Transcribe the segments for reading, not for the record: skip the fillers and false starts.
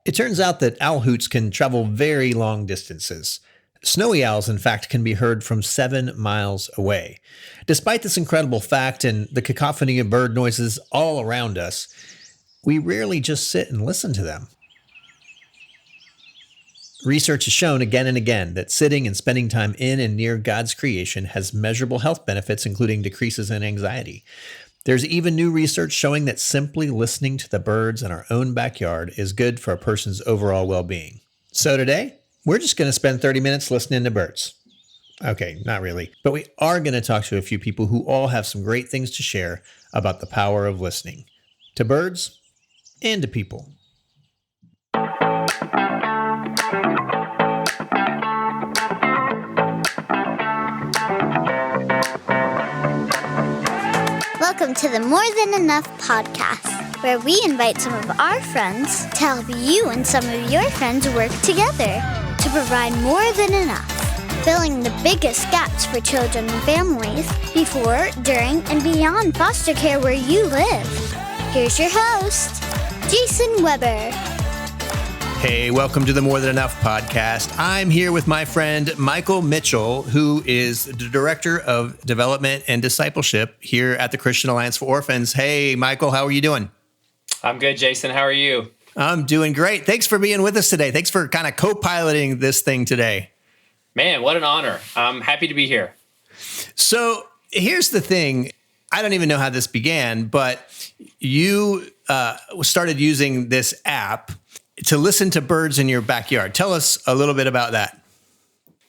It turns out that owl hoots can travel very long distances. Snowy owls, in fact, can be heard from 7 miles away. Despite this incredible fact and the cacophony of bird noises all around us, we rarely just sit and listen to them. Research has shown again and again that sitting and spending time in and near God's creation has measurable health benefits, including decreases in anxiety. There's even new research showing that simply listening to the birds in our own backyard is good for a person's overall well-being. So today, we're just going to spend 30 minutes listening to birds. Okay, not really. But we are going to talk to a few people who all have some great things to share about the power of listening. To birds and to people. Welcome to the More Than Enough podcast, where we invite some of our friends to help you and some of your friends work together to provide more than enough, filling the biggest gaps for children and families before, during, and beyond foster care where you live. Here's your host, Jason Weber. Hey, welcome to the More Than Enough podcast. I'm here with my friend Michael Mitchell, who is the Director of Development and Discipleship here at the Christian Alliance for Orphans. Hey, Michael, how are you doing? I'm good, Jason. How are you? I'm doing great. Thanks for being with us today. Thanks for kind of co-piloting this thing today. Man, what an honor. I'm happy to be here. So here's the thing. I don't even know how this began, but you started using this app to listen to birds in your backyard. Tell us a little bit about that.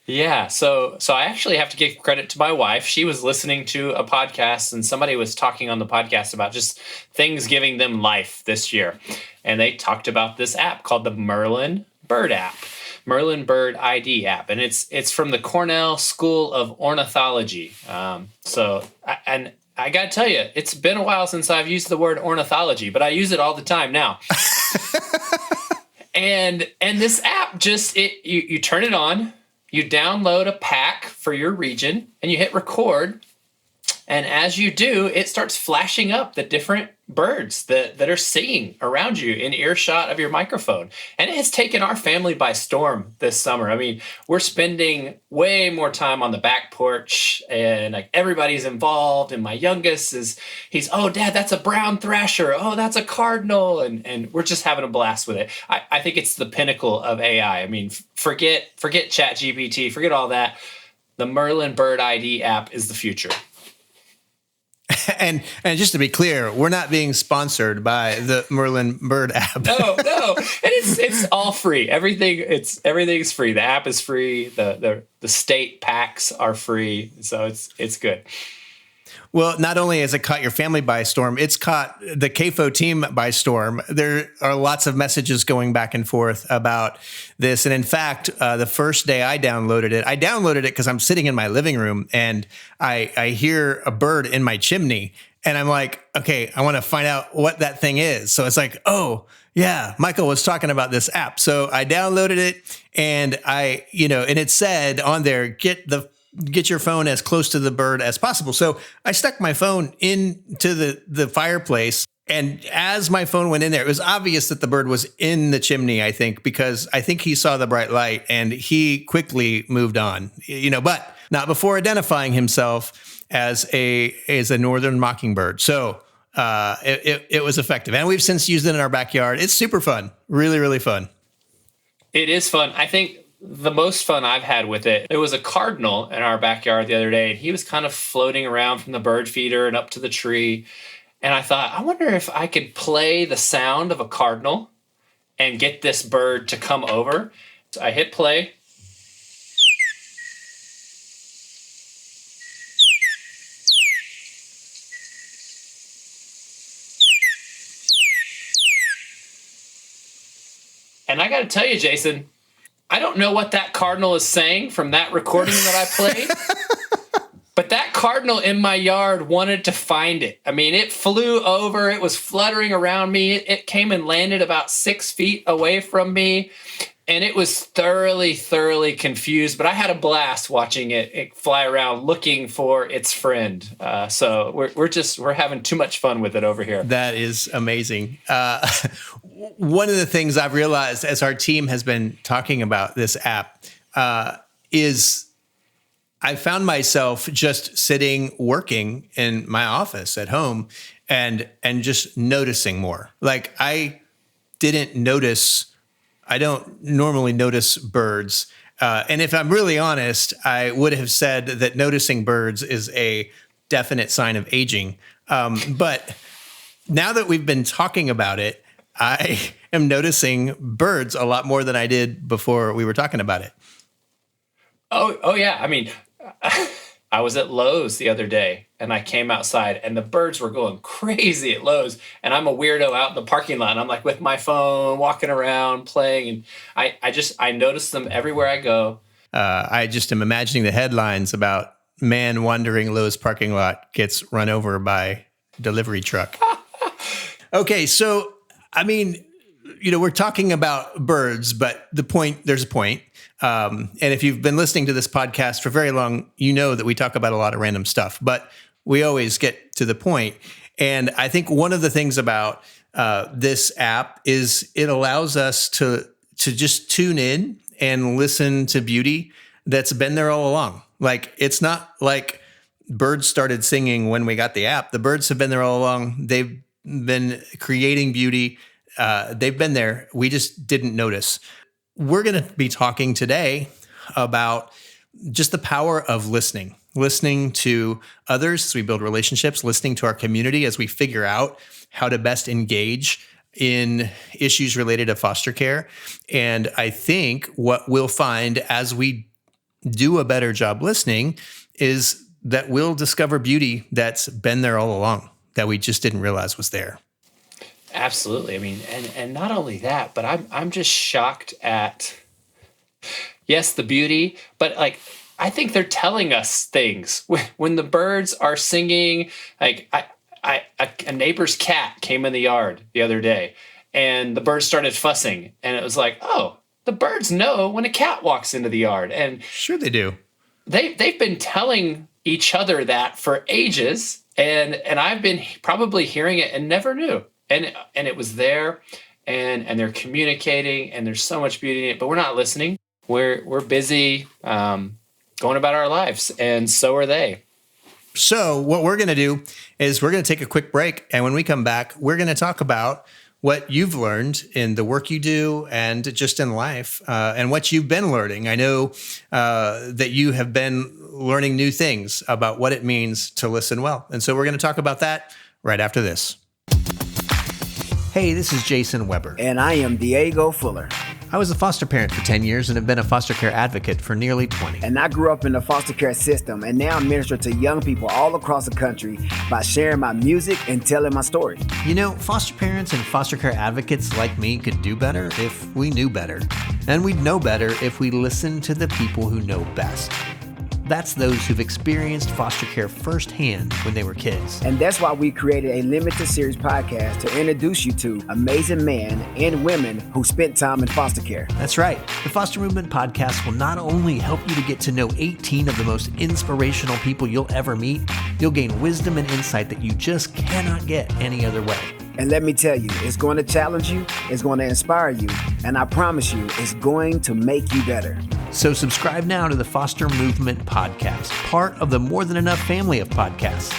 Yeah, so I actually have to give credit to my wife. She was listening to a podcast and somebody was talking on the podcast about just things giving them life this year. And they talked about this app called the Merlin Bird app, Merlin Bird ID app. And it's from the Cornell School of Ornithology. I got to tell you, it's been a while since I've used the word ornithology, but I use it all the time now. And this app you turn it on, you download a pack for your region, and you hit record. And as you do, it starts flashing up the different birds that are singing around you in earshot of your microphone. And it has taken our family by storm this summer. I mean, we're spending way more time on the back porch and like everybody's involved. And my youngest he's, oh, Dad, that's a brown thrasher. Oh, that's a cardinal. And we're just having a blast with it. I think it's the pinnacle of AI. I mean, forget ChatGPT, forget all that. The Merlin Bird ID app is the future. And just to be clear, we're not being sponsored by the Merlin Bird app. No, and it's all free. Everything's free. The app is free. The state packs are free, so it's good. Well, not only has it caught your family by storm, it's caught the CAFO team by storm. There are lots of messages going back and forth about this. And in fact, the first day I downloaded it because I'm sitting in my living room and I hear a bird in my chimney. And I'm like, okay, I want to find out what that thing is. So it's like, oh, yeah, Michael was talking about this app. So I downloaded it and and it said on there, get your phone as close to the bird as possible. So I stuck my phone into the fireplace. And as my phone went in there, it was obvious that the bird was in the chimney, I think, because I think he saw the bright light and he quickly moved on, but not before identifying himself as a northern mockingbird. So it was effective. And we've since used it in our backyard. It's super fun. Really, really fun. It is fun. I think the most fun I've had with it, there was a cardinal in our backyard the other day, and he was kind of floating around from the bird feeder and up to the tree. And I thought, I wonder if I could play the sound of a cardinal and get this bird to come over. So I hit play. And I got to tell you, Jason, I don't know what that cardinal is saying from that recording that I played, but that cardinal in my yard wanted to find it. I mean, it flew over, it was fluttering around me. It came and landed about 6 feet away from me, and it was thoroughly confused, but I had a blast watching it fly around looking for its friend. So we're having too much fun with it over here. That is amazing. one of the things I've realized as our team has been talking about this app is I found myself just sitting working in my office at home and just noticing more. Like I don't normally notice birds. And if I'm really honest, I would have said that noticing birds is a definite sign of aging. But now that we've been talking about it, I am noticing birds a lot more than I did before we were talking about it. Oh yeah. I mean, I was at Lowe's the other day and I came outside and the birds were going crazy at Lowe's. And I'm a weirdo out in the parking lot. And I'm like with my phone, walking around, playing. And I notice them everywhere I go. I just am imagining the headlines about man wandering Lowe's parking lot gets run over by delivery truck. Okay. So, I mean, we're talking about birds, but there's a point. And if you've been listening to this podcast for very long, you know that we talk about a lot of random stuff, but we always get to the point. And I think one of the things about this app is it allows us to just tune in and listen to beauty that's been there all along. Like, it's not like birds started singing when we got the app. The birds have been there all along. They've been creating beauty. They've been there. We just didn't notice. We're going to be talking today about just the power of listening to others as we build relationships, listening to our community as we figure out how to best engage in issues related to foster care. And I think what we'll find as we do a better job listening is that we'll discover beauty that's been there all along that we just didn't realize was there. Absolutely. I mean, and not only that, but I'm just shocked at, yes, the beauty, but like, I think they're telling us things when the birds are singing. Like a neighbor's cat came in the yard the other day and the birds started fussing and it was like, oh, the birds know when a cat walks into the yard. And sure they do. They've been telling each other that for ages. And I've been probably hearing it and never knew. And it was there, and they're communicating, and there's so much beauty in it, but we're not listening. We're busy going about our lives, and so are they. So what we're going to do is we're going to take a quick break, and when we come back, we're going to talk about what you've learned in the work you do and just in life, and what you've been learning. I know that you have been learning new things about what it means to listen well, and so we're going to talk about that right after this. Hey, this is Jason Weber. And I am Diego Fuller. I was a foster parent for 10 years and have been a foster care advocate for nearly 20. And I grew up in the foster care system and now minister to young people all across the country by sharing my music and telling my story. You know, foster parents and foster care advocates like me could do better if we knew better. And we'd know better if we listened to the people who know best. That's those who've experienced foster care firsthand when they were kids. And that's why we created a limited series podcast to introduce you to amazing men and women who spent time in foster care. That's right. The Foster Movement podcast will not only help you to get to know 18 of the most inspirational people you'll ever meet, you'll gain wisdom and insight that you just cannot get any other way. And let me tell you, it's going to challenge you, it's going to inspire you, and I promise you, it's going to make you better. So subscribe now to the Foster Movement podcast, part of the More Than Enough family of podcasts.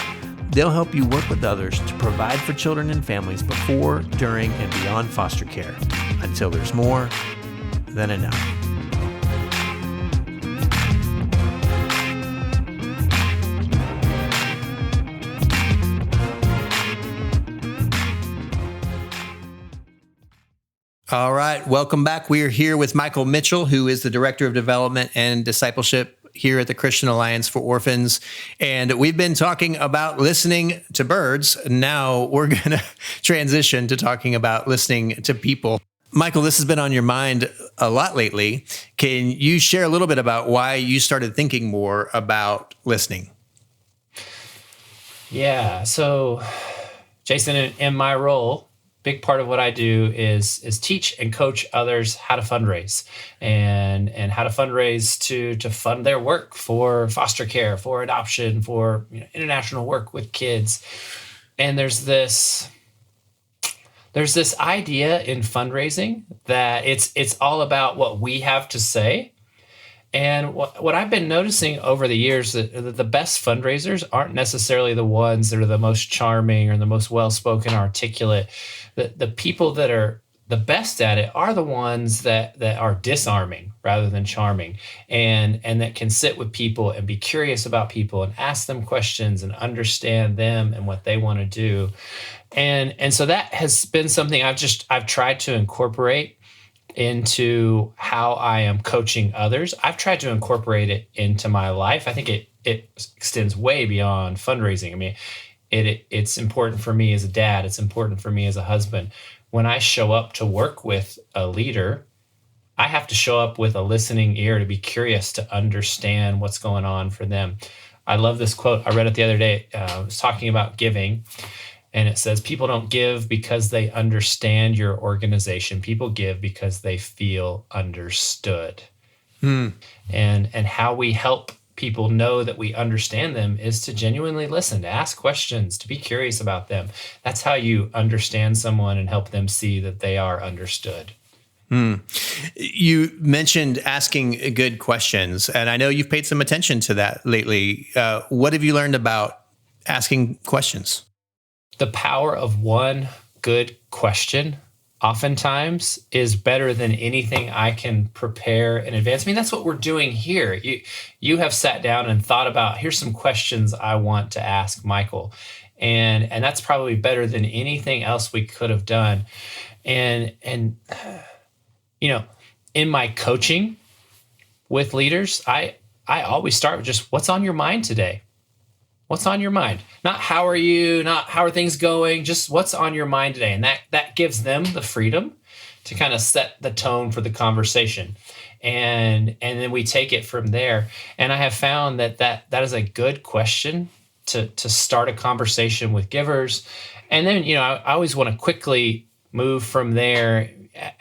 They'll help you work with others to provide for children and families before, during, and beyond foster care, until there's more than enough. All right, welcome back. We are here with Michael Mitchell, who is the Director of Development and Discipleship here at the Christian Alliance for Orphans. And we've been talking about listening to birds. Now we're going to transition to talking about listening to people. Michael, this has been on your mind a lot lately. Can you share a little bit about why you started thinking more about listening? Yeah, so Jason, in my role, big part of what I do is teach and coach others how to fundraise and how to fundraise to fund their work for foster care, for adoption, for international work with kids. And there's this there's this idea in fundraising that it's all about what we have to say. And what I've been noticing over the years, that the best fundraisers aren't necessarily the ones that are the most charming or the most well-spoken, articulate. The people that are the best at it are the ones that are disarming rather than charming, and that can sit with people and be curious about people and ask them questions and understand them and what they want to do. And so that has been something I've tried to incorporate into how I am coaching others. I've tried to incorporate it into my life. I think it extends way beyond fundraising. I mean, it's important for me as a dad. It's important for me as a husband. When I show up to work with a leader, I have to show up with a listening ear to be curious, to understand what's going on for them. I love this quote. I read it the other day. It was talking about giving. And it says, people don't give because they understand your organization. People give because they feel understood. And how we help people know that we understand them is to genuinely listen, to ask questions, to be curious about them. That's how you understand someone and help them see that they are understood. You mentioned asking good questions, and I know you've paid some attention to that lately. What have you learned about asking questions? The power of one good question oftentimes is better than anything I can prepare in advance. I mean, that's what we're doing here. You have sat down and thought about, here's some questions I want to ask Michael. And that's probably better than anything else we could have done. And you know, in my coaching with leaders, I always start with just what's on your mind today. What's on your mind? Not how are you, not how are things going, just what's on your mind today. And that gives them the freedom to kind of set the tone for the conversation. And then we take it from there. And I have found that is a good question to start a conversation with givers. And then, you know, I always want to quickly move from there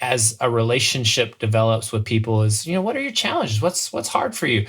as a relationship develops with people is, you know, what are your challenges? What's hard for you?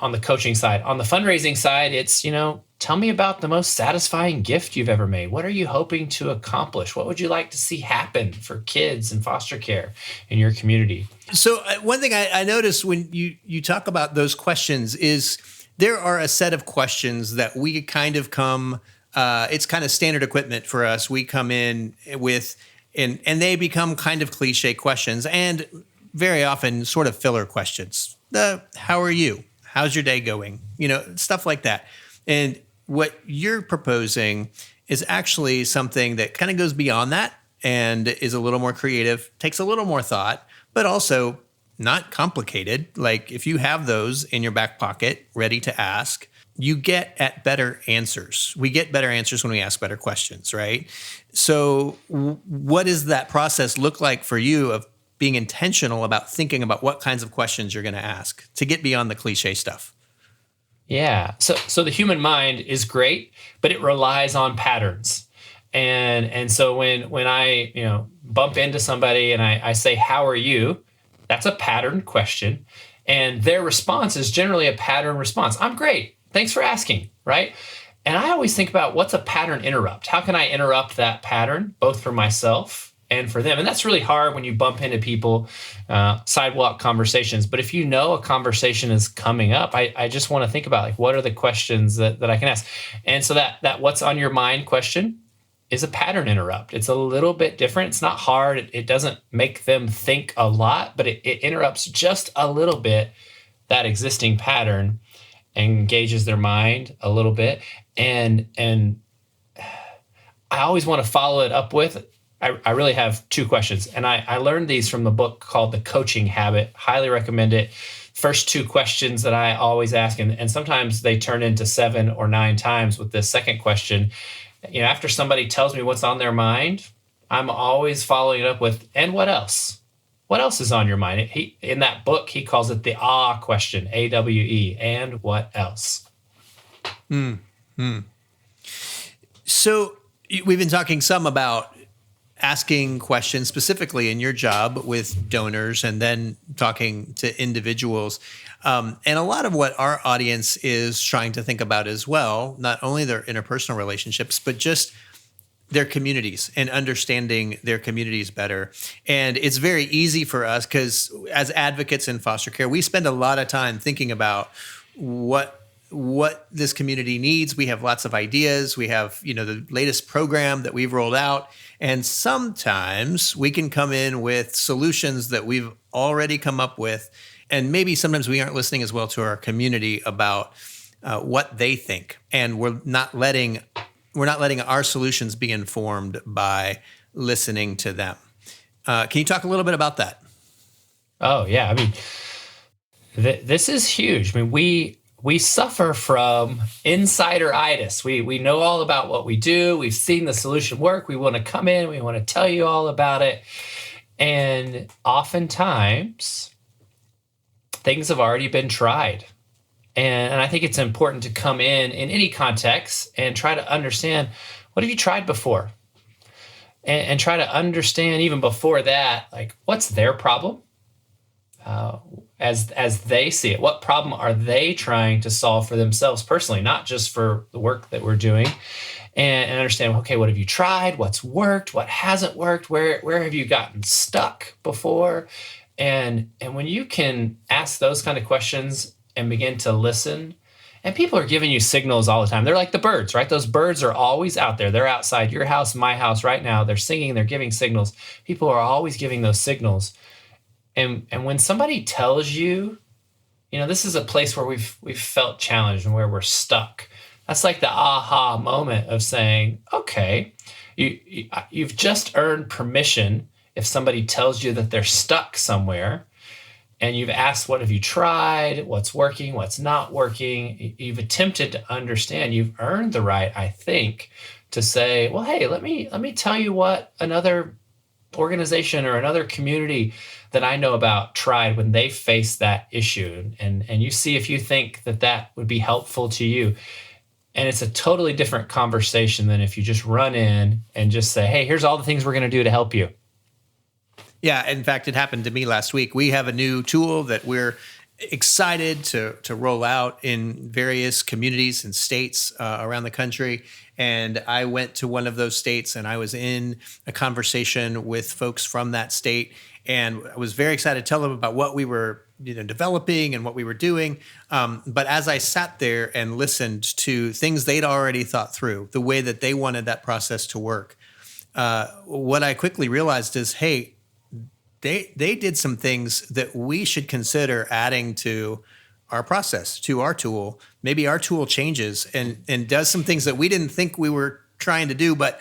On the coaching side. On the fundraising side, it's, you know, tell me about the most satisfying gift you've ever made. What are you hoping to accomplish? What would you like to see happen for kids in foster care in your community? So one thing I noticed when you talk about those questions is there are a set of questions that we kind of come, it's kind of standard equipment for us. We come in with, and they become kind of cliche questions and very often sort of filler questions. How are you? How's your day going? You know, stuff like that. And what you're proposing is actually something that kind of goes beyond that and is a little more creative, takes a little more thought, but also not complicated. Like if you have those in your back pocket, ready to ask, you get at better answers. We get better answers when we ask better questions, right? So what does that process look like for you of being intentional about thinking about what kinds of questions you're going to ask to get beyond the cliche stuff? Yeah. So the human mind is great, but it relies on patterns. And so when I, you know, bump into somebody and I say, how are you? That's a pattern question. And their response is generally a pattern response. I'm great. Thanks for asking, right? And I always think about what's a pattern interrupt? How can I interrupt that pattern, both for myself and for them? And that's really hard when you bump into people, sidewalk conversations. But if you know a conversation is coming up, I just want to think about, like, what are the questions that I can ask? And so that what's on your mind question is a pattern interrupt. It's a little bit different. It's not hard. It doesn't make them think a lot, but it interrupts just a little bit that existing pattern and engages their mind a little bit. And I always want to follow it up with, I really have two questions. And I learned these from the book called The Coaching Habit. Highly recommend it. First two questions that I always ask, and sometimes they turn into 7 or 9 times with this second question. You know, after somebody tells me what's on their mind, I'm always following it up with, and what else? What else is on your mind? In that book, he calls it the question, AWE, and what else? So we've been talking some about asking questions specifically in your job with donors and then talking to individuals. And a lot of what our audience is trying to think about as well, not only their interpersonal relationships, but just their communities and understanding their communities better. And it's very easy for us because as advocates in foster care, we spend a lot of time thinking about what this community needs. We have lots of ideas. We have, the latest program that we've rolled out. And sometimes we can come in with solutions that we've already come up with. And maybe sometimes we aren't listening as well to our community about what they think. And we're not letting our solutions be informed by listening to them. Can you talk a little bit about that? Oh, yeah. I mean, this is huge. I mean, we suffer from insideritis. We know all about what we do. We've seen the solution work. We want to come in. We want to tell you all about it. And oftentimes, things have already been tried. And I think it's important to come in any context and try to understand, what have you tried before? And try to understand even before that, like, what's their problem as they see it? What problem are they trying to solve for themselves personally, not just for the work that we're doing? And understand, okay, what have you tried? What's worked? What hasn't worked? Where have you gotten stuck before? And when you can ask those kind of questions and begin to listen, and people are giving you signals all the time. They're like the birds, right? Those birds are always out there. They're outside your house, my house right now. They're singing, they're giving signals. People are always giving those signals. And when somebody tells you, this is a place where we've felt challenged and where we're stuck. That's like the aha moment of saying, okay, you've just earned permission if somebody tells you that they're stuck somewhere. And you've asked, what have you tried? What's working? What's not working? You've attempted to understand. You've earned the right, I think, to say, well, hey, let me tell you what another organization or another community that I know about tried when they faced that issue. And you see if you think that would be helpful to you. And it's a totally different conversation than if you just run in and just say, hey, here's all the things we're going to do to help you. Yeah, in fact, it happened to me last week. We have a new tool that we're excited to roll out in various communities and states around the country. And I went to one of those states and I was in a conversation with folks from that state. And I was very excited to tell them about what we were developing and what we were doing. But as I sat there and listened to things they'd already thought through, the way that they wanted that process to work, what I quickly realized is, hey, they did some things that we should consider adding to our process, to our tool. Maybe our tool changes and does some things that we didn't think we were trying to do, but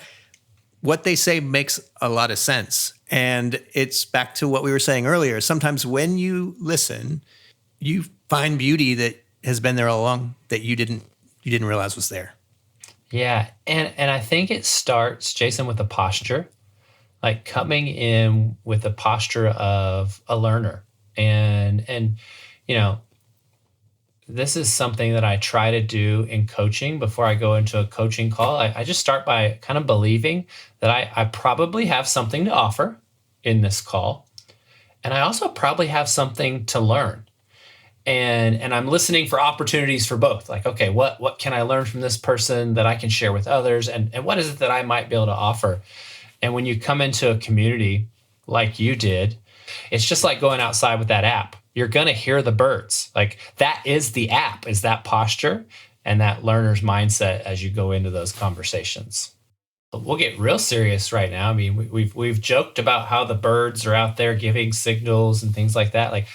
what they say makes a lot of sense. And it's back to what we were saying earlier. Sometimes when you listen, you find beauty that has been there all along that you didn't realize was there. Yeah, and I think it starts, Jason, with a posture. Like coming in with a posture of a learner. And this is something that I try to do in coaching before I go into a coaching call. I just start by kind of believing that I probably have something to offer in this call. And I also probably have something to learn. And I'm listening for opportunities for both. Like, okay, what can I learn from this person that I can share with others? And what is it that I might be able to offer? And when you come into a community like you did, it's just like going outside with that app. You're going to hear the birds. Like that is the app, is that posture and that learner's mindset as you go into those conversations. But we'll get real serious right now. I mean, we've joked about how the birds are out there giving signals and things like that. Like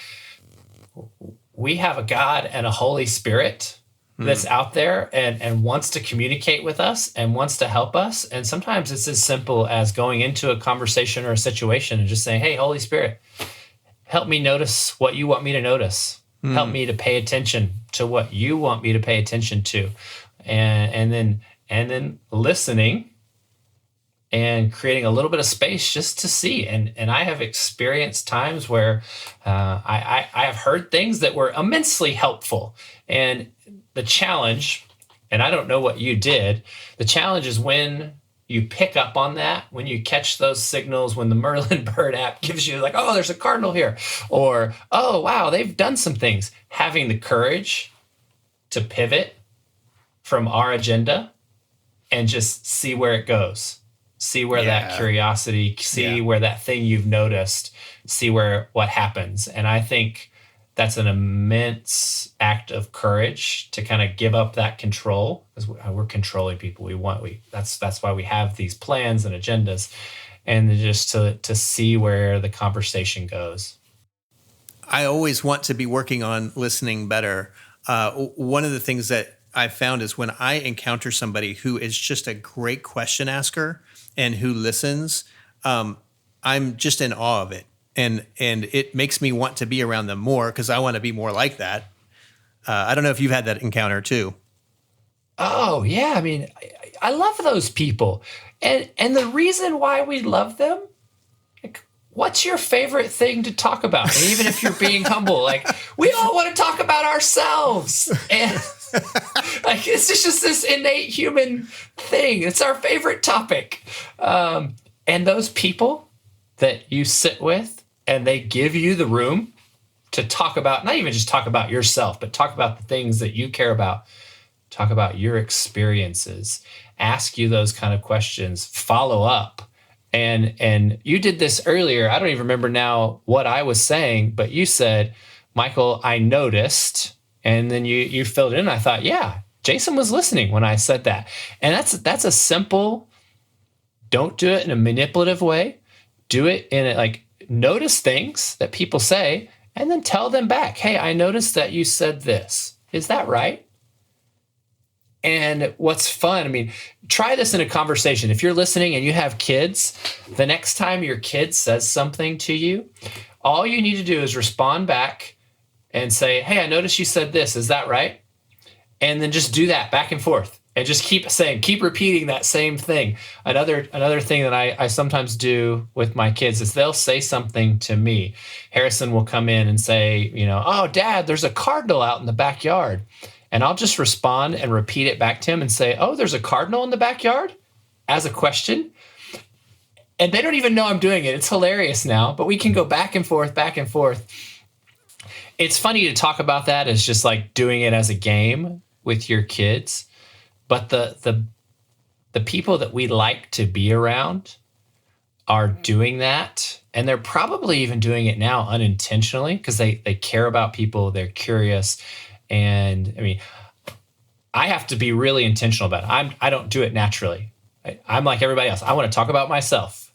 we have a God and a Holy Spirit that's out there and wants to communicate with us and wants to help us. And sometimes it's as simple as going into a conversation or a situation and just saying, hey, Holy Spirit, help me notice what you want me to notice. Help me to pay attention to what you want me to pay attention to. And then listening and creating a little bit of space just to see. And I have experienced times where I have heard things that were immensely helpful. And the challenge, and I don't know what you did, the challenge is when you pick up on that, when you catch those signals, when the Merlin Bird app gives you like, oh, there's a cardinal here, or, oh, wow, they've done some things. Having the courage to pivot from our agenda and just see where it goes. see where that curiosity, see where that thing you've noticed, see what happens. And I think that's an immense act of courage to kind of give up that control, because we're controlling people. That's why we have these plans and agendas, and just to see where the conversation goes. I always want to be working on listening better. One of the things that I found is when I encounter somebody who is just a great question asker and who listens, I'm just in awe of it. And it makes me want to be around them more because I want to be more like that. I don't know if you've had that encounter too. Oh, yeah. I mean, I love those people. And the reason why we love them, like, what's your favorite thing to talk about? And even if you're being humble, like, we all want to talk about ourselves. And like, it's just this innate human thing. It's our favorite topic. And those people that you sit with, and they give you the room to talk about, not even just talk about yourself, but talk about the things that you care about, talk about your experiences, ask you those kind of questions, follow up. And you did this earlier. I don't even remember now what I was saying, but you said, Michael, I noticed, and then you filled it in. I thought, yeah, Jason was listening when I said that. And that's a simple, don't do it in a manipulative way. Do it in a, like, notice things that people say and then tell them back, hey, I noticed that you said this. Is that right? And what's fun, I mean, try this in a conversation. If you're listening and you have kids, the next time your kid says something to you, all you need to do is respond back and say, hey, I noticed you said this. Is that right? And then just do that back and forth. And just keep repeating that same thing. Another thing that I sometimes do with my kids is they'll say something to me. Harrison will come in and say, oh, Dad, there's a cardinal out in the backyard. And I'll just respond and repeat it back to him and say, oh, there's a cardinal in the backyard? As a question. And they don't even know I'm doing it. It's hilarious now, but we can go back and forth, back and forth. It's funny to talk about that as just like doing it as a game with your kids. But the people that we like to be around are doing that. And they're probably even doing it now unintentionally because they care about people. They're curious. And I mean, I have to be really intentional about it. I don't do it naturally. I'm like everybody else. I want to talk about myself.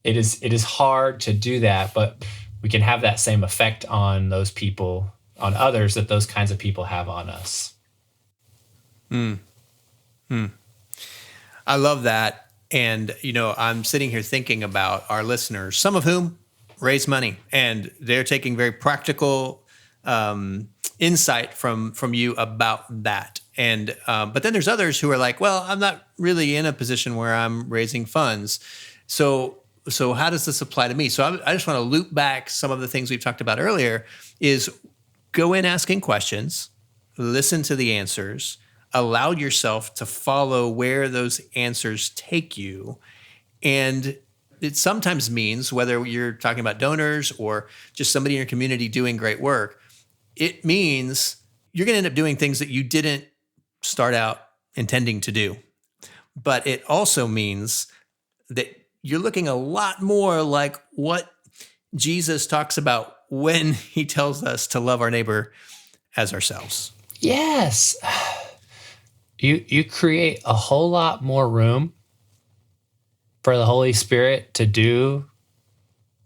It is hard to do that, but we can have that same effect on those people, on others, that those kinds of people have on us. I love that. And, I'm sitting here thinking about our listeners, some of whom raise money, and they're taking very practical insight from you about that. And but then there's others who are like, well, I'm not really in a position where I'm raising funds. So how does this apply to me? So I just want to loop back some of the things we've talked about earlier is go in asking questions, listen to the answers, allow yourself to follow where those answers take you. And it sometimes means, whether you're talking about donors or just somebody in your community doing great work, it means you're going to end up doing things that you didn't start out intending to do. But it also means that you're looking a lot more like what Jesus talks about when he tells us to love our neighbor as ourselves. Yes. You create a whole lot more room for the Holy Spirit to do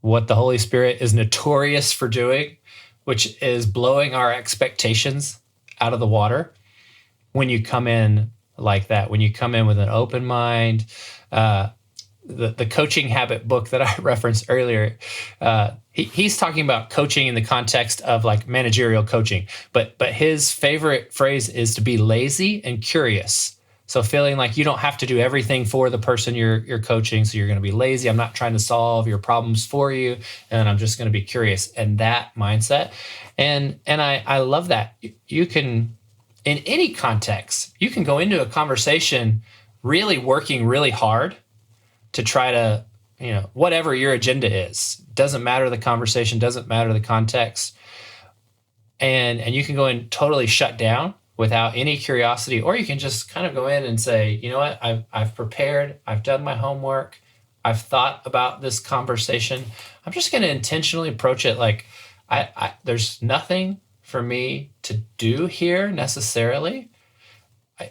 what the Holy Spirit is notorious for doing, which is blowing our expectations out of the water. When you come in like that, when you come in with an open mind, the Coaching Habit book that I referenced earlier, he's talking about coaching in the context of like managerial coaching, but his favorite phrase is to be lazy and curious. So feeling like you don't have to do everything for the person you're coaching. So you're going to be lazy. I'm not trying to solve your problems for you, and I'm just going to be curious. And that mindset, and I love that. You can, in any context, you can go into a conversation really working really hard to try to, whatever your agenda is. Doesn't matter the conversation, doesn't matter the context. And you can go in totally shut down without any curiosity, or you can just kind of go in and say, you know what, I've prepared, I've done my homework, I've thought about this conversation. I'm just going to intentionally approach it like there's nothing for me to do here necessarily.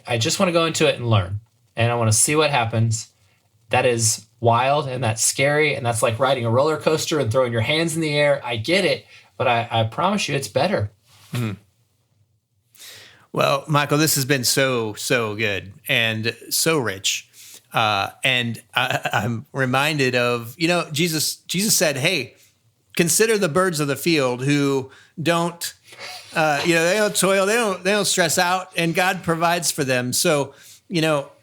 I just want to go into it and learn, and I want to see what happens. That is wild and that's scary, and that's like riding a roller coaster and throwing your hands in the air. I get it, but I promise you it's better. Mm-hmm. Well, Michael, this has been so good and so rich. And I'm reminded of, Jesus said, hey, consider the birds of the field who don't, they don't toil, they don't stress out, and God provides for them. So,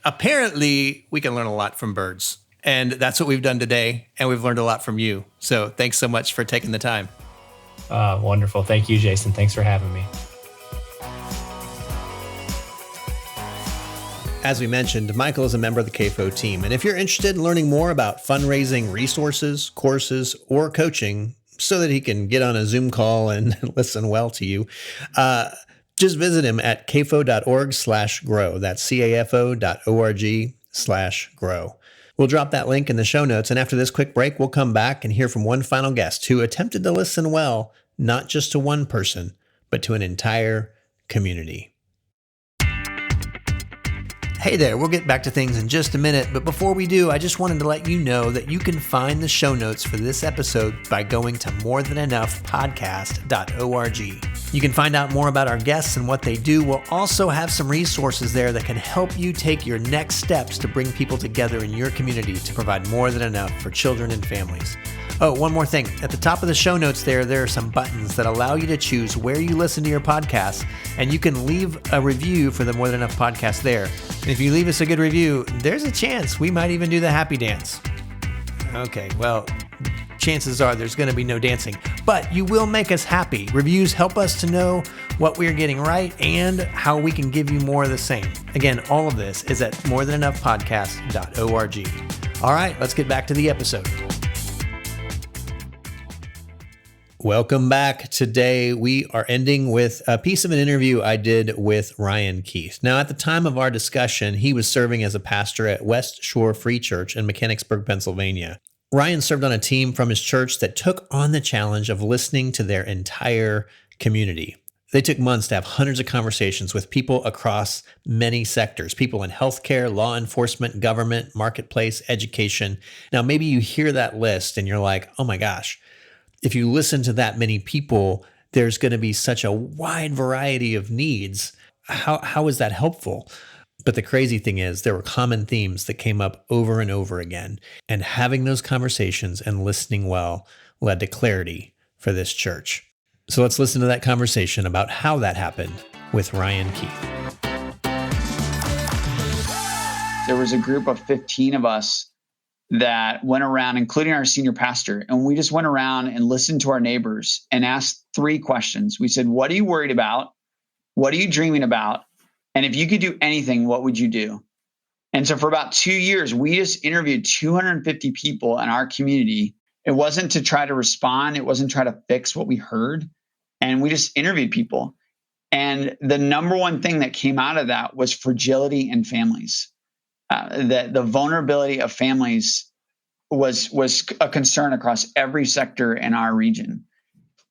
apparently we can learn a lot from birds, and that's what we've done today. And we've learned a lot from you. So thanks so much for taking the time. Wonderful. Thank you, Jason. Thanks for having me. As we mentioned, Michael is a member of the CAFO team, and if you're interested in learning more about fundraising resources, courses, or coaching so that he can get on a Zoom call and listen well to you, just visit him at cafo.org/grow. That's CAFO.org/grow. We'll drop that link in the show notes, and after this quick break, we'll come back and hear from one final guest who attempted to listen well, not just to one person, but to an entire community. Hey there, we'll get back to things in just a minute, but before we do, I just wanted to let you know that you can find the show notes for this episode by going to morethanenoughpodcast.org. You can find out more about our guests and what they do. We'll also have some resources there that can help you take your next steps to bring people together in your community to provide more than enough for children and families. Oh, one more thing. At the top of the show notes there are some buttons that allow you to choose where you listen to your podcast, and you can leave a review for the More Than Enough podcast there. And if you leave us a good review, there's a chance we might even do the happy dance. Okay, well, chances are there's going to be no dancing, but you will make us happy. Reviews help us to know what we're getting right and how we can give you more of the same. Again, all of this is at morethanenoughpodcast.org. All right, let's get back to the episode. Welcome back. Today, we are ending with a piece of an interview I did with Ryan Keith. Now, at the time of our discussion, he was serving as a pastor at West Shore Free Church in Mechanicsburg, Pennsylvania. Ryan served on a team from his church that took on the challenge of listening to their entire community. They took months to have hundreds of conversations with people across many sectors, people in healthcare, law enforcement, government, marketplace, education. Now, maybe you hear that list and you're like, oh my gosh, if you listen to that many people, there's going to be such a wide variety of needs. How is that helpful? But the crazy thing is there were common themes that came up over and over again. And having those conversations and listening well led to clarity for this church. So let's listen to that conversation about how that happened with Ryan Keith. There was a group of 15 of us that went around, including our senior pastor, and we just went around and listened to our neighbors and asked 3 questions. We said, what are you worried about? What are you dreaming about? And if you could do anything, what would you do? And so for about 2 years, we just interviewed 250 people in our community. It wasn't to try to respond. It wasn't try to fix what we heard. And we just interviewed people. And the number one thing that came out of that was fragility in families. The vulnerability of families was a concern across every sector in our region.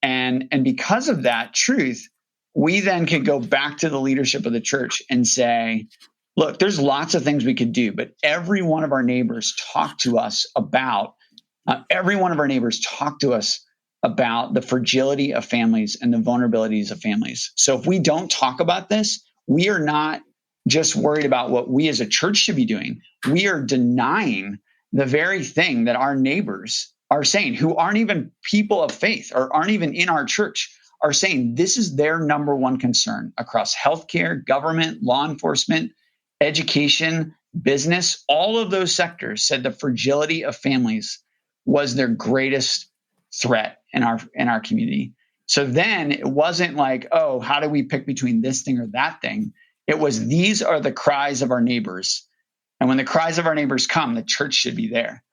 And because of that truth, we then could go back to the leadership of the church and say, look, there's lots of things we could do, but every one of our neighbors talked to us about the fragility of families and the vulnerabilities of families. So if we don't talk about this, we are not just worried about what we as a church should be doing. We are denying the very thing that our neighbors are saying, who aren't even people of faith or aren't even in our church, are saying this is their number one concern across healthcare, government, law enforcement, education, business. All of those sectors said the fragility of families was their greatest threat in our community. So then it wasn't like, oh, how do we pick between this thing or that thing? It was, these are the cries of our neighbors. And when the cries of our neighbors come, the church should be there.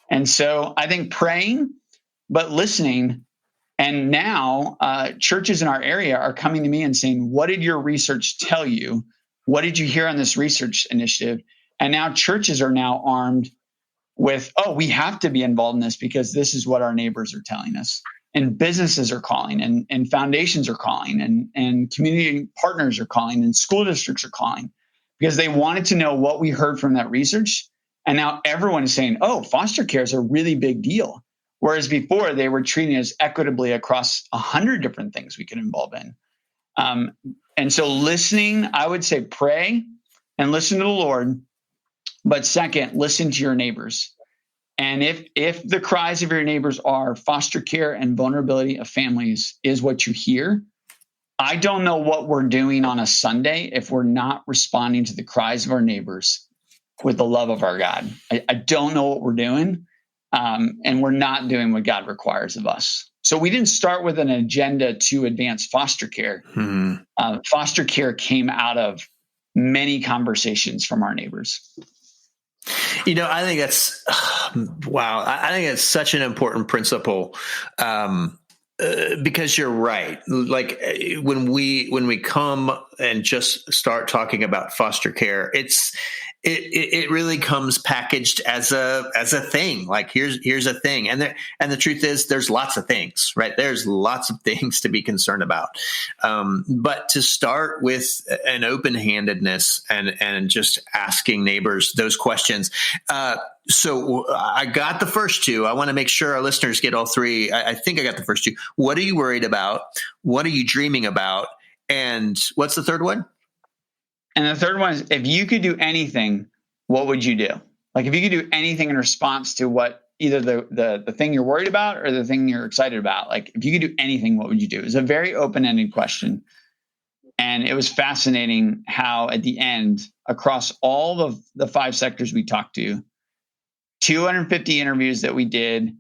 And so I think praying, but listening And now churches in our area are coming to me and saying, what did your research tell you? What did you hear on this research initiative? And now churches are now armed with, oh, we have to be involved in this because this is what our neighbors are telling us. And businesses are calling, and foundations are calling, and community partners are calling, and school districts are calling because they wanted to know what we heard from that research. And now everyone is saying, oh, foster care is a really big deal. Whereas before they were treating us equitably across 100 different things we could involve in. And so listening, I would say pray and listen to the Lord. But second, listen to your neighbors. And if the cries of your neighbors are foster care and vulnerability of families is what you hear, I don't know what we're doing on a Sunday if we're not responding to the cries of our neighbors with the love of our God. I don't know what we're doing, and we're not doing what God requires of us. So we didn't start with an agenda to advance foster care. Foster care came out of many conversations from our neighbors. I think that's, wow. I think it's such an important principle. Because you're right. Like when we come and just start talking about foster care, it really comes packaged as a thing. Like here's a thing, and the truth is there's lots of things, right? There's lots of things to be concerned about, but to start with an open-handedness and just asking neighbors those questions. So I got the first two. I want to make sure our listeners get all three. I think I got the first two. What are you worried about? What are you dreaming about? And what's the third one? And the third one is, if you could do anything, what would you do? Like if you could do anything in response to what either the thing you're worried about or the thing you're excited about, like if you could do anything, what would you do? It's a very open-ended question. And it was fascinating how at the end, across all of the 5 sectors we talked to, 250 interviews that we did,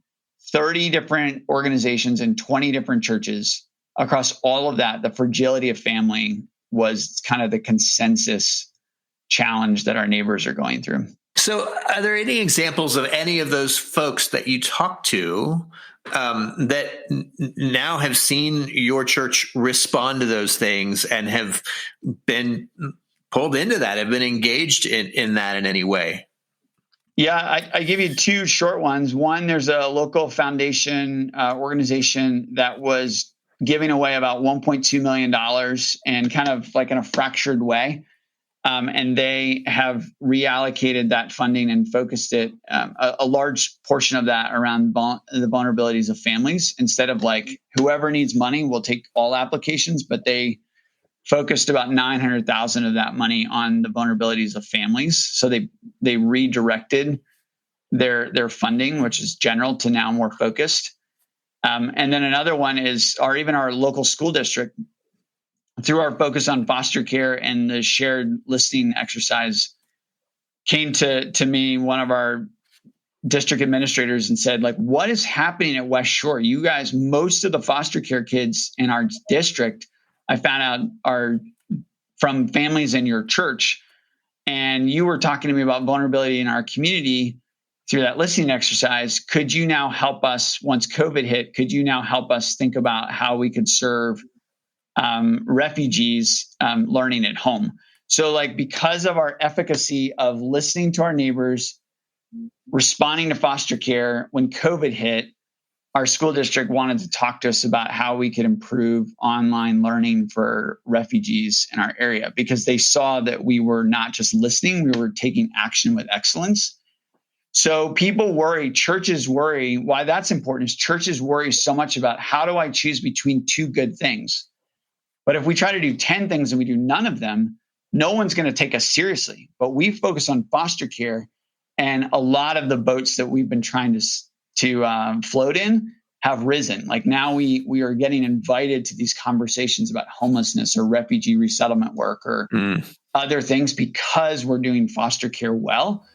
30 different organizations and 20 different churches. Across all of that, the fragility of family was kind of the consensus challenge that our neighbors are going through. So are there any examples of any of those folks that you talked to that now have seen your church respond to those things and have been pulled into that, have been engaged in that in any way? Yeah, I give you 2 short ones. One, there's a local foundation organization that was giving away about $1.2 million and kind of like in a fractured way. And they have reallocated that funding and focused it, a large portion of that around the vulnerabilities of families. Instead of like whoever needs money will take all applications, but they focused about $900,000 of that money on the vulnerabilities of families. So they redirected their funding, which is general, to now more focused. And then another one is our local school district, through our focus on foster care and the shared listening exercise, came to me, one of our district administrators, and said, like, what is happening at West Shore? You guys, most of the foster care kids in our district, I found out, are from families in your church. And you were talking to me about vulnerability in our community through that listening exercise. Could you now help us, once COVID hit, could you now help us think about how we could serve refugees learning at home? So like, because of our efficacy of listening to our neighbors, responding to foster care, when COVID hit, our school district wanted to talk to us about how we could improve online learning for refugees in our area, because they saw that we were not just listening, we were taking action with excellence. So people worry, churches worry. Why that's important is churches worry so much about, how do I choose between 2 good things? But if we try to do 10 things and we do none of them, no one's going to take us seriously. But we focus on foster care, and a lot of the boats that we've been trying to float in have risen. Like now we are getting invited to these conversations about homelessness or refugee resettlement work or other things, because we're doing foster care well,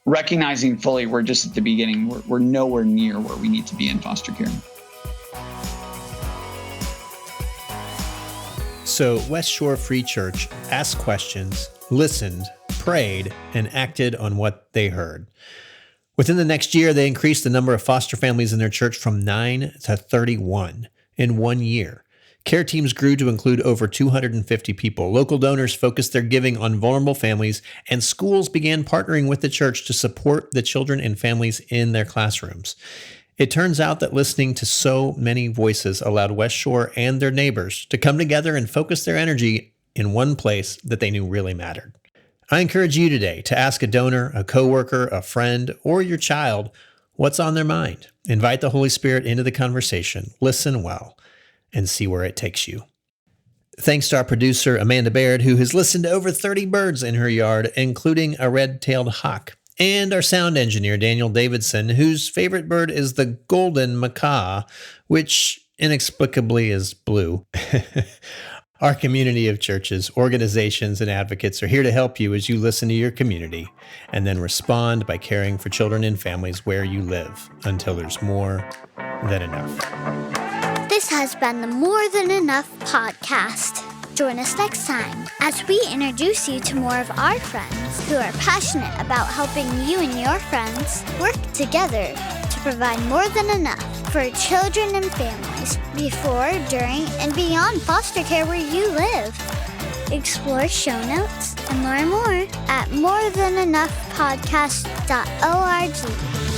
recognizing fully we're just at the beginning. We're nowhere near where we need to be in foster care. So West Shore Free Church asked questions, listened, prayed, and acted on what they heard. Within the next year, they increased the number of foster families in their church from 9 to 31. in 1 year. Care teams grew to include over 250 people. Local donors focused their giving on vulnerable families, and schools began partnering with the church to support the children and families in their classrooms. It turns out that listening to so many voices allowed West Shore and their neighbors to come together and focus their energy in one place that they knew really mattered. I encourage you today to ask a donor, a coworker, a friend, or your child what's on their mind. Invite the Holy Spirit into the conversation, listen well, and see where it takes you. Thanks to our producer, Amanda Baird, who has listened to over 30 birds in her yard, including a red-tailed hawk, and our sound engineer, Daniel Davidson, whose favorite bird is the golden macaw, which inexplicably is blue. Our community of churches, organizations, and advocates are here to help you as you listen to your community and then respond by caring for children and families where you live until there's more than enough. This has been the More Than Enough podcast. Join us next time as we introduce you to more of our friends who are passionate about helping you and your friends work together to provide more than enough for children and families before, during, and beyond foster care where you live. Explore show notes and learn more at morethanenoughpodcast.org.